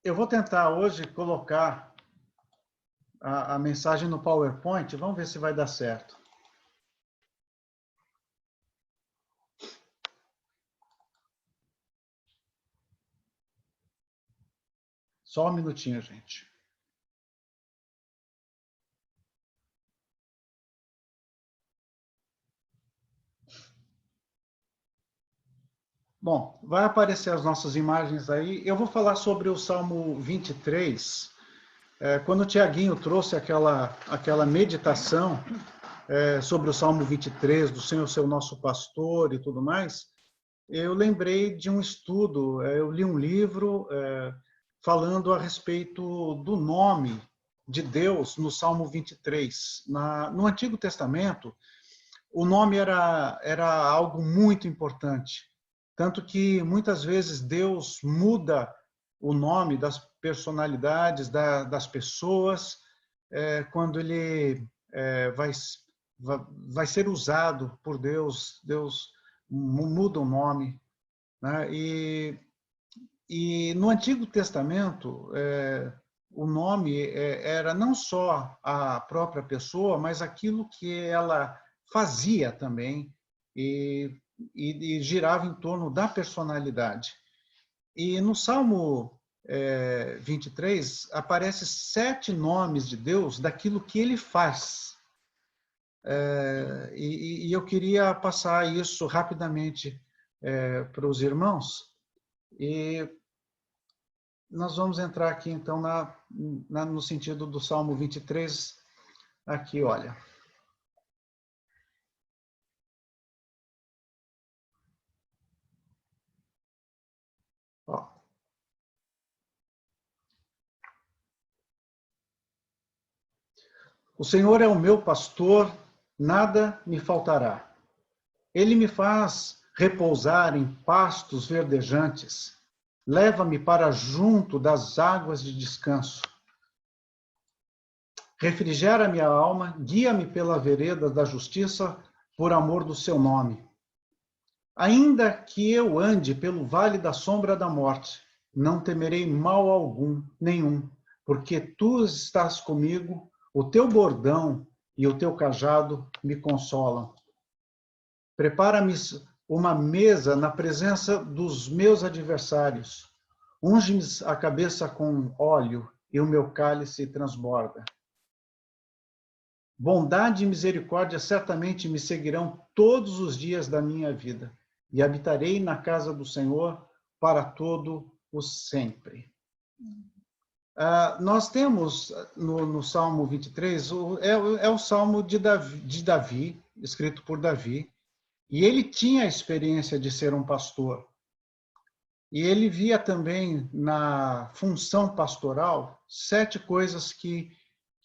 Eu vou tentar hoje colocar a mensagem no PowerPoint. Vamos ver se vai dar certo. Só um minutinho, gente. Bom, vai aparecer as nossas imagens aí. Eu vou falar sobre o Salmo 23. Quando o Tiaguinho trouxe aquela meditação sobre o Salmo 23, do Senhor ser o nosso pastor e tudo mais, eu lembrei de um estudo. Eu li um livro falando a respeito do nome de Deus no Salmo 23. No Antigo Testamento, o nome era algo muito importante. Tanto que muitas vezes Deus muda o nome das personalidades, das pessoas, quando ele vai ser usado por Deus. Deus muda o nome, né? E no Antigo Testamento, o nome era não só a própria pessoa, mas aquilo que ela fazia também, e girava em torno da personalidade. E no Salmo 23, aparece 7 nomes de Deus daquilo que ele faz. E eu queria passar isso rapidamente para os irmãos. E nós vamos entrar aqui, então, no sentido do Salmo 23. Aqui, olha. Ó. O Senhor é o meu pastor, nada me faltará. Ele me faz repousar em pastos verdejantes. Leva-me para junto das águas de descanso. Refrigera minha alma, guia-me pela vereda da justiça, por amor do seu nome. Ainda que eu ande pelo vale da sombra da morte, não temerei mal nenhum, porque tu estás comigo, o teu bordão e o teu cajado me consolam. Prepara-me uma mesa na presença dos meus adversários. Unge-me a cabeça com óleo e o meu cálice transborda. Bondade e misericórdia certamente me seguirão todos os dias da minha vida, e habitarei na casa do Senhor para todo o sempre. Nós temos no Salmo 23, é o Salmo de Davi, escrito por Davi, e ele tinha a experiência de ser um pastor. E ele via também na função pastoral 7 coisas que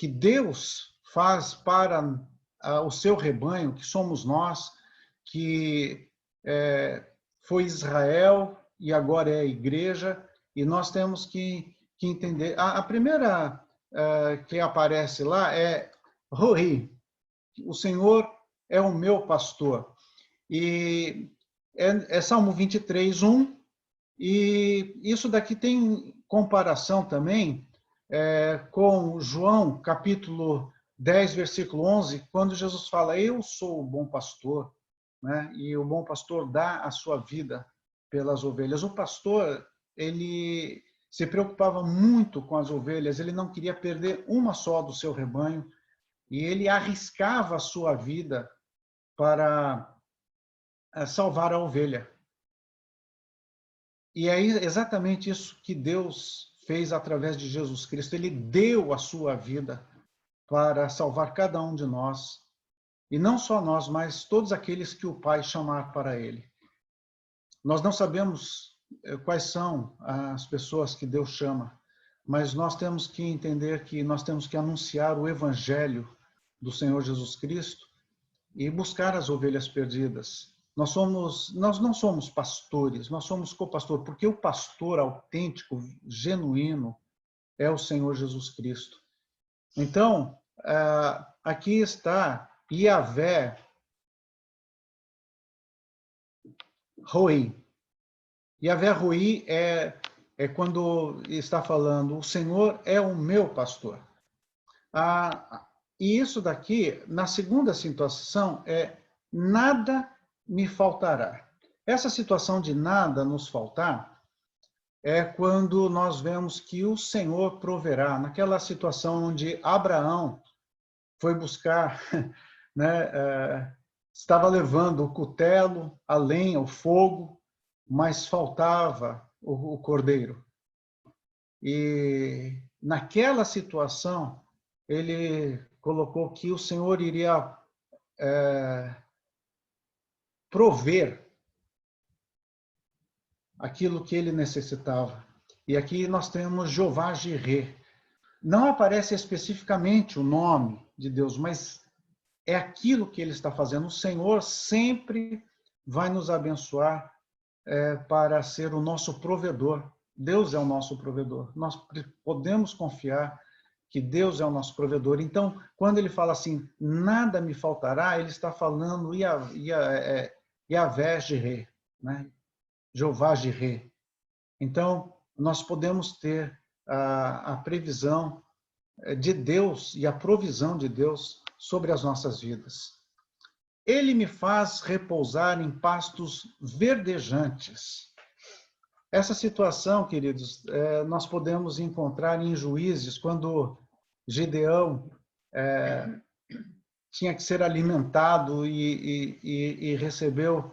Deus faz para o seu rebanho, que somos nós, que foi Israel e agora é a igreja, e nós temos que entender. A primeira que aparece lá é Roi, o Senhor é o meu pastor. E é Salmo 23, 1, e isso daqui tem comparação também com João, capítulo 10, versículo 11, quando Jesus fala, eu sou o bom pastor, né? E o bom pastor dá a sua vida pelas ovelhas. O pastor, ele se preocupava muito com as ovelhas, ele não queria perder uma só do seu rebanho, e ele arriscava a sua vida para salvar a ovelha. E é exatamente isso que Deus fez através de Jesus Cristo. Ele deu a sua vida para salvar cada um de nós. E não só nós, mas todos aqueles que o Pai chamar para Ele. Nós não sabemos quais são as pessoas que Deus chama, mas nós temos que entender que nós temos que anunciar o Evangelho do Senhor Jesus Cristo e buscar as ovelhas perdidas. Nós não somos pastores, nós somos co-pastor, porque o pastor autêntico, genuíno, é o Senhor Jesus Cristo. Então, aqui está Yahvé Roi. Yahvé Roi é é quando está falando, o Senhor é o meu pastor. E isso daqui, na segunda situação, é nada me faltará. Essa situação de nada nos faltar é quando nós vemos que o Senhor proverá. Naquela situação onde Abraão foi buscar, né, estava levando o cutelo, a lenha, o fogo, mas faltava o cordeiro. E naquela situação, ele colocou que o Senhor iria prover aquilo que ele necessitava. E aqui nós temos Jeová Jireh. Não aparece especificamente o nome de Deus, mas é aquilo que ele está fazendo. O Senhor sempre vai nos abençoar para ser o nosso provedor. Deus é o nosso provedor. Nós podemos confiar que Deus é o nosso provedor. Então, quando ele fala assim, nada me faltará, ele está falando Yahvé Jireh, né? Jeová Jireh. Então, nós podemos ter a previsão de Deus e a provisão de Deus sobre as nossas vidas. Ele me faz repousar em pastos verdejantes. Essa situação, queridos, nós podemos encontrar em Juízes, quando Gideão tinha que ser alimentado e recebeu,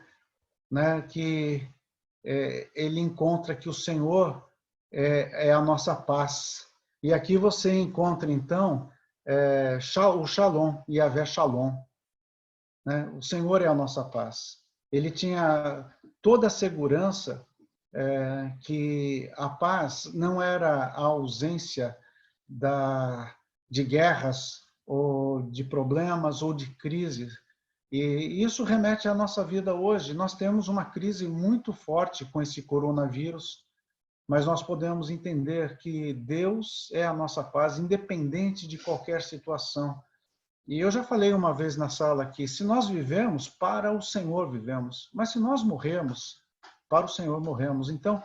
né, que ele encontra que o Senhor é a nossa paz. E aqui você encontra, então, o Shalom, Yahvé Shalom. Né? O Senhor é a nossa paz. Ele tinha toda a segurança que a paz não era a ausência de guerras, ou de problemas, ou de crises. E isso remete à nossa vida hoje. Nós temos uma crise muito forte com esse coronavírus, mas nós podemos entender que Deus é a nossa paz, independente de qualquer situação. E eu já falei uma vez na sala aqui, se nós vivemos, para o Senhor vivemos. Mas se nós morremos, para o Senhor morremos. Então,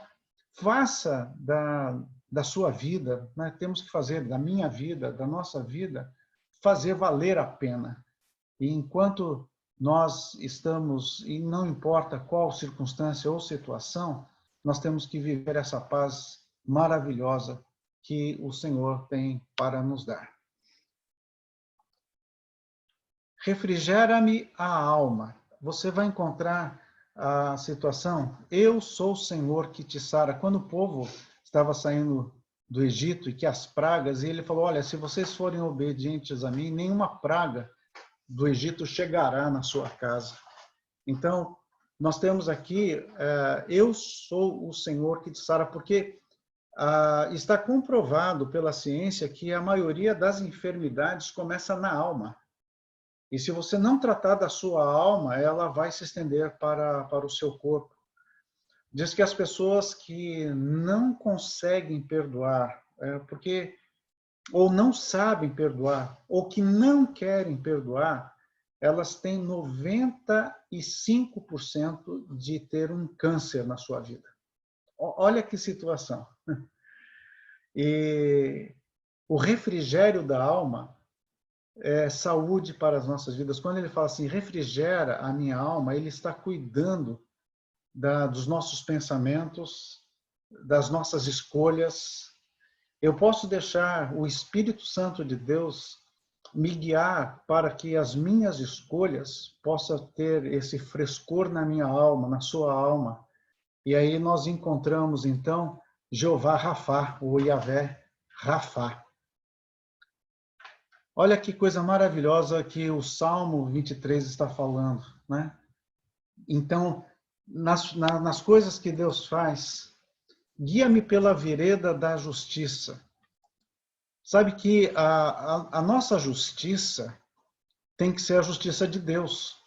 faça da sua vida, né? Temos que fazer da minha vida, da nossa vida, fazer valer a pena. E enquanto nós estamos, e não importa qual circunstância ou situação, nós temos que viver essa paz maravilhosa que o Senhor tem para nos dar. Refrigera-me a alma. Você vai encontrar a situação, eu sou o Senhor que te sara. Quando o povo estava saindo do Egito e que as pragas, e ele falou, olha, se vocês forem obedientes a mim, nenhuma praga do Egito chegará na sua casa. Então, nós temos aqui, eu sou o Senhor que te sara, porque está comprovado pela ciência que a maioria das enfermidades começa na alma. E se você não tratar da sua alma, ela vai se estender para o seu corpo. Diz que as pessoas que não conseguem perdoar, ou não sabem perdoar, ou que não querem perdoar, elas têm 95% de ter um câncer na sua vida. Olha que situação. E o refrigério da alma é saúde para as nossas vidas. Quando ele fala assim, refrigera a minha alma, ele está cuidando dos nossos pensamentos, das nossas escolhas. Eu posso deixar o Espírito Santo de Deus me guiar para que as minhas escolhas possam ter esse frescor na minha alma, na sua alma. E aí nós encontramos, então, Jeová Rafá, ou Yahvé Rafá. Olha que coisa maravilhosa que o Salmo 23 está falando, né? Então, nas coisas que Deus faz, guia-me pela vereda da justiça. Sabe que a nossa justiça tem que ser a justiça de Deus.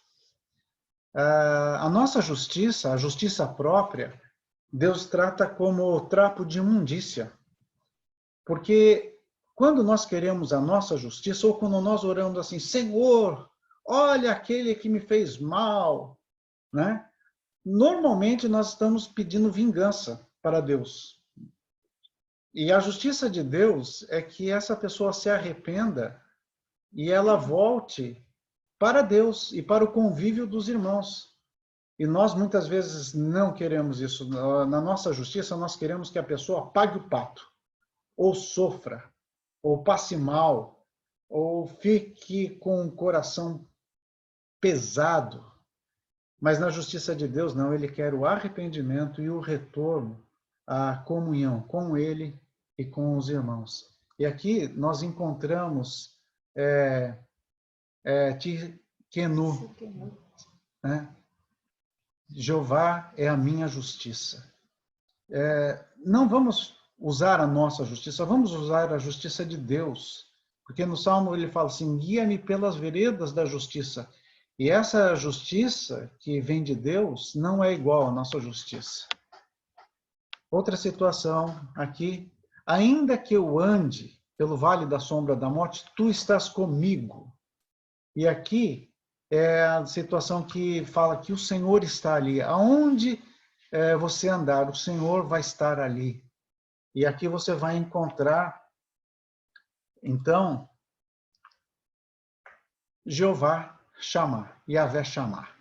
A nossa justiça, a justiça própria, Deus trata como trapo de imundícia. Porque quando nós queremos a nossa justiça, ou quando nós oramos assim, Senhor, olha aquele que me fez mal, né? Normalmente nós estamos pedindo vingança para Deus. E a justiça de Deus é que essa pessoa se arrependa e ela volte para Deus e para o convívio dos irmãos. E nós muitas vezes não queremos isso. Na nossa justiça, nós queremos que a pessoa pague o pato, ou sofra, ou passe mal, ou fique com o coração pesado. Mas na justiça de Deus, não. Ele quer o arrependimento e o retorno à comunhão com Ele e com os irmãos. E aqui nós encontramos Tiquenu, né? Jeová é a minha justiça. Não vamos usar a nossa justiça, vamos usar a justiça de Deus. Porque no Salmo ele fala assim, guia-me pelas veredas da justiça. E essa justiça que vem de Deus não é igual à nossa justiça. Outra situação aqui, ainda que eu ande pelo vale da sombra da morte, tu estás comigo. E aqui é a situação que fala que o Senhor está ali. Aonde você andar, o Senhor vai estar ali. E aqui você vai encontrar, então, Jeová chamar, Yahvé chamar.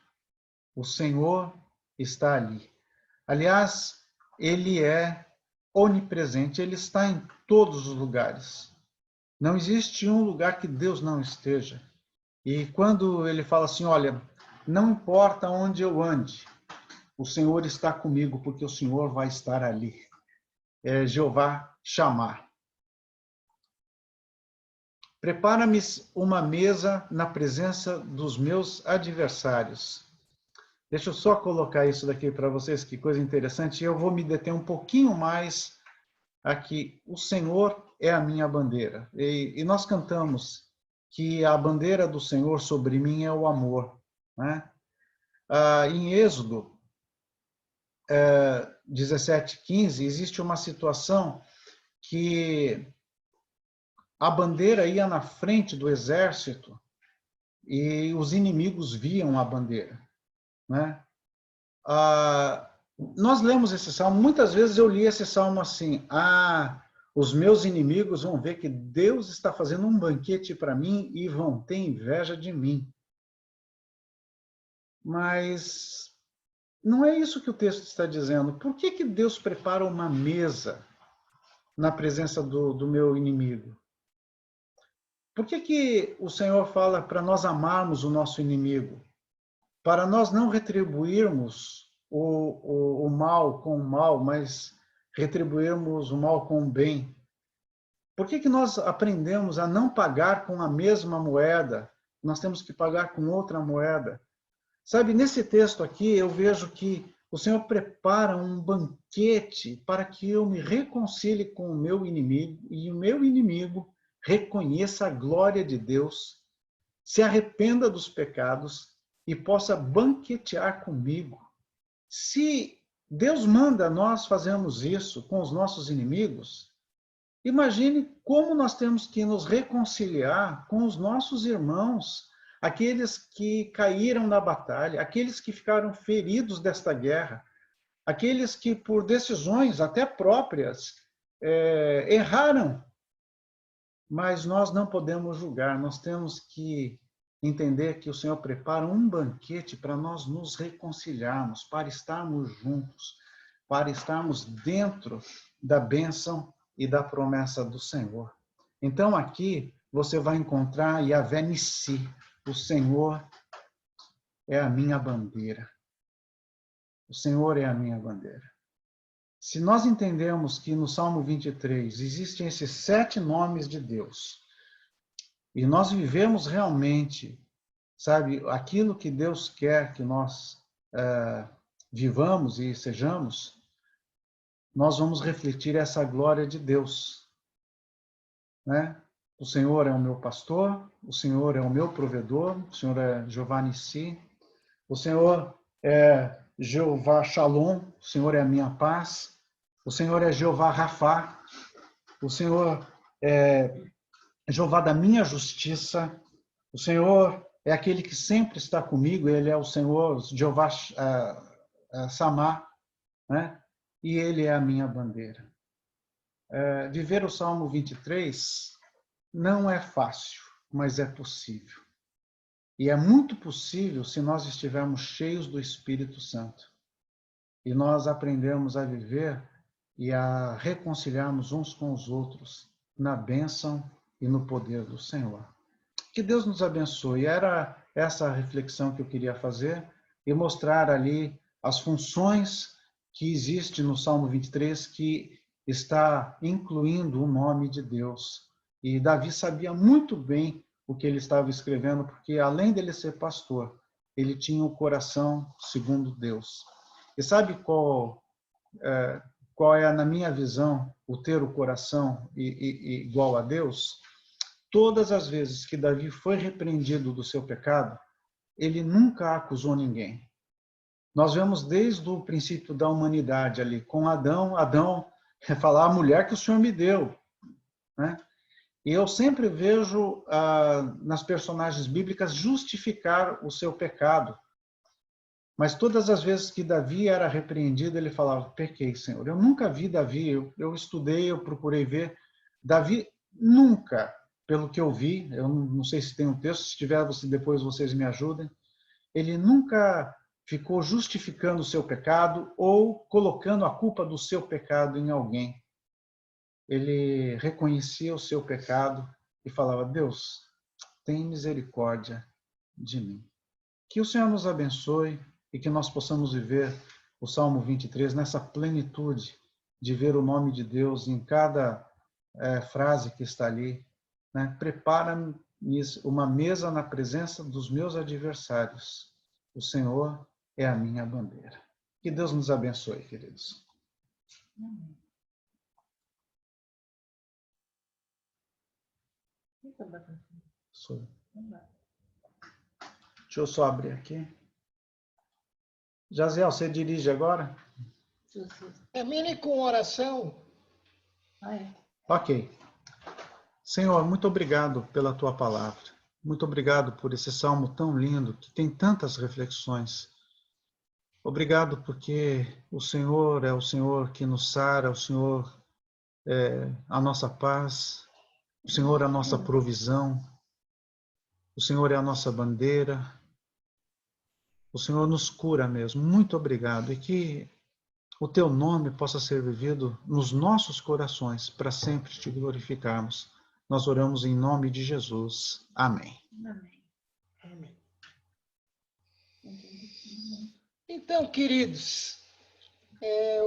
O Senhor está ali. Aliás, ele é onipresente, ele está em todos os lugares. Não existe um lugar que Deus não esteja. E quando ele fala assim, olha, não importa onde eu ande, o Senhor está comigo, porque o Senhor vai estar ali. É Jeová chamar. Prepara-me uma mesa na presença dos meus adversários. Deixa eu só colocar isso daqui para vocês, que coisa interessante. Eu vou me deter um pouquinho mais aqui. O Senhor é a minha bandeira. E nós cantamos que a bandeira do Senhor sobre mim é o amor, né? Em Êxodo 17:15, existe uma situação que a bandeira ia na frente do exército e os inimigos viam a bandeira, né? Nós lemos esse salmo, muitas vezes eu li esse salmo assim, os meus inimigos vão ver que Deus está fazendo um banquete para mim e vão ter inveja de mim. Mas não é isso que o texto está dizendo. Por que Deus prepara uma mesa na presença do meu inimigo? Por que o Senhor fala para nós amarmos o nosso inimigo? Para nós não retribuirmos o mal com o mal, mas retribuirmos o mal com o bem. Por que nós aprendemos a não pagar com a mesma moeda? Nós temos que pagar com outra moeda. Sabe, nesse texto aqui eu vejo que o Senhor prepara um banquete para que eu me reconcilie com o meu inimigo e o meu inimigo reconheça a glória de Deus, se arrependa dos pecados e possa banquetear comigo. Se Deus manda nós fazermos isso com os nossos inimigos, imagine como nós temos que nos reconciliar com os nossos irmãos, aqueles que caíram na batalha, aqueles que ficaram feridos desta guerra, aqueles que por decisões até próprias erraram. Mas nós não podemos julgar, nós temos que entender que o Senhor prepara um banquete para nós nos reconciliarmos, para estarmos juntos, para estarmos dentro da bênção e da promessa do Senhor. Então aqui você vai encontrar Yahvé Nissi, o Senhor é a minha bandeira. O Senhor é a minha bandeira. Se nós entendemos que no Salmo 23 existem esses 7 nomes de Deus, e nós vivemos realmente, sabe, aquilo que Deus quer que nós vivamos e sejamos, nós vamos refletir essa glória de Deus, né? O Senhor é o meu pastor, o Senhor é o meu provedor, o Senhor é Jeová Nissi, o Senhor é Jeová Shalom, o Senhor é a minha paz, o Senhor é Jeová Rafá, o Senhor é Jeová da minha justiça, o Senhor é aquele que sempre está comigo, ele é o Senhor Jeová Samá, né? E ele é a minha bandeira. Viver o Salmo 23 não é fácil, mas é possível. E é muito possível se nós estivermos cheios do Espírito Santo. E nós aprendemos a viver e a reconciliarmos uns com os outros na bênção e no poder do Senhor. Que Deus nos abençoe. Era essa a reflexão que eu queria fazer e mostrar ali as funções que existe no Salmo 23, que está incluindo o nome de Deus. E Davi sabia muito bem o que ele estava escrevendo, porque além dele ser pastor, ele tinha o coração segundo Deus. E sabe qual é, na minha visão, o ter o coração igual a Deus? Todas as vezes que Davi foi repreendido do seu pecado, ele nunca acusou ninguém. Nós vemos desde o princípio da humanidade ali, com Adão falar, a mulher que o Senhor me deu, né? E eu sempre vejo nas personagens bíblicas justificar o seu pecado. Mas todas as vezes que Davi era repreendido, ele falava, pequei, Senhor. Eu nunca vi Davi, eu estudei, eu procurei ver. Davi nunca, pelo que eu vi, eu não sei se tem um texto, se tiver, depois vocês me ajudem, ele nunca ficou justificando o seu pecado ou colocando a culpa do seu pecado em alguém. Ele reconhecia o seu pecado e falava, Deus, tem misericórdia de mim. Que o Senhor nos abençoe e que nós possamos viver o Salmo 23 nessa plenitude de ver o nome de Deus em cada frase que está ali, né? Prepara-me uma mesa na presença dos meus adversários. O Senhor é a minha bandeira. Que Deus nos abençoe, queridos. Deixa eu só abrir aqui. Jaziel, você dirige agora? Termine com oração. Ok. Senhor, muito obrigado pela tua palavra. Muito obrigado por esse salmo tão lindo, que tem tantas reflexões. Obrigado porque o Senhor é o Senhor que nos sara, o Senhor é a nossa paz, o Senhor é a nossa provisão, o Senhor é a nossa bandeira, o Senhor nos cura mesmo. Muito obrigado. E que o teu nome possa ser vivido nos nossos corações, para sempre te glorificarmos. Nós oramos em nome de Jesus. Amém. Amém. Então, queridos,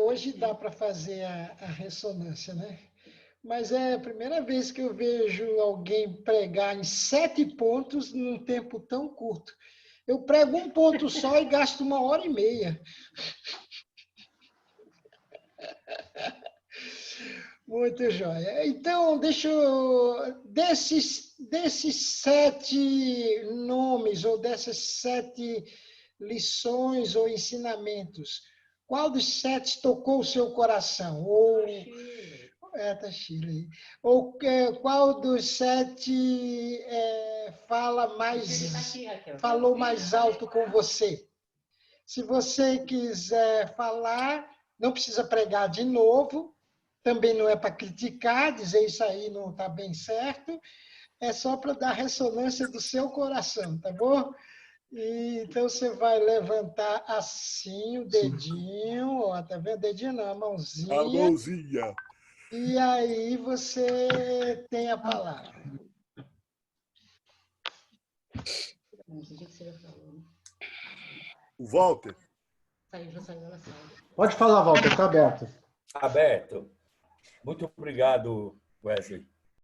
hoje dá para fazer a ressonância, né? Mas é a primeira vez que eu vejo alguém pregar em 7 pontos num tempo tão curto. Eu prego um ponto só e gasto 1h30. Muito jóia. Então, deixa eu... Desses 7 nomes, ou dessas 7 lições ou ensinamentos, qual dos 7 tocou o seu coração? Ou... tá Chile. Ou qual dos 7 falou mais alto com você? Se você quiser falar, não precisa pregar de novo, também não é para criticar, dizer isso aí não está bem certo, é só para dar ressonância do seu coração, tá bom? Então, você vai levantar assim o dedinho, ó, tá vendo? Dedinho não, a mãozinha. A mãozinha. E aí você tem a palavra. O Walter. Pode falar, Walter, está aberto. Aberto. Muito obrigado, Wesley.